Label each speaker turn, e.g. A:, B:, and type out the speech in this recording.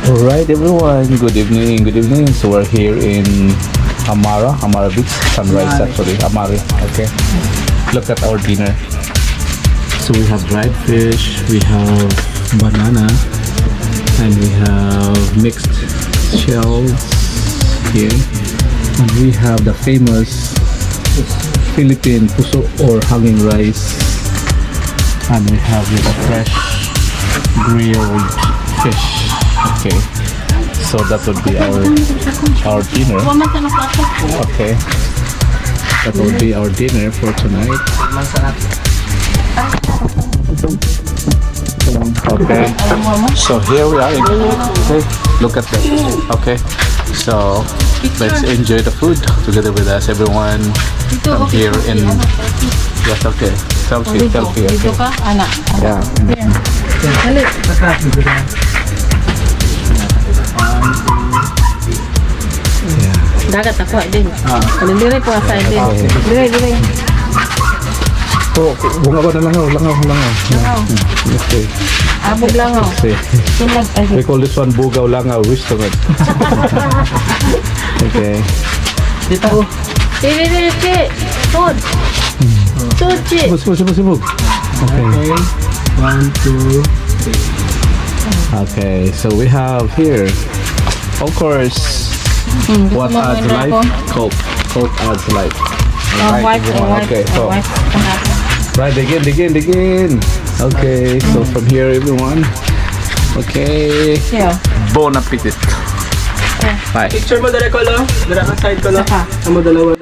A: Alright everyone, good evening, good evening. So we're here in Amare Beach, Sunrise actually, Amare, okay. Look at our dinner. So we have dried fish, we have banana, and we have mixed shells here. And we have the famous Philippine PUSO or hanging rice. And we have this fresh grilled fish. Okay, so that would be our dinner. Okay, that will be our dinner for tonight. Okay, so here we are. Okay, look at that. Okay, so let's enjoy the food together with us, everyone. I'm here in. Yes, okay. Selfie. Okay. Yeah.
B: Dagat ako din. Kaliliray po sa din. Dire.
A: Oh, bunga ba na langaw. Okay.
B: Abog langaw.
A: Okay. We call this one bugaw langaw. Wish to it. Okay.
B: Dito. Dire. Food. Sushi.
A: Sibuk. Okay.
C: 1, 2, 3.
A: Okay, so we have here, of course, what adds life? Coke. Coke adds life. Alright, everyone. Okay, so right, begin. Okay, so from here, everyone. Okay.
B: Yeah.
A: Bon appetit. Bye.
C: Picture mo dala ko lo. Dala ka side ko lo. Amo dalawa.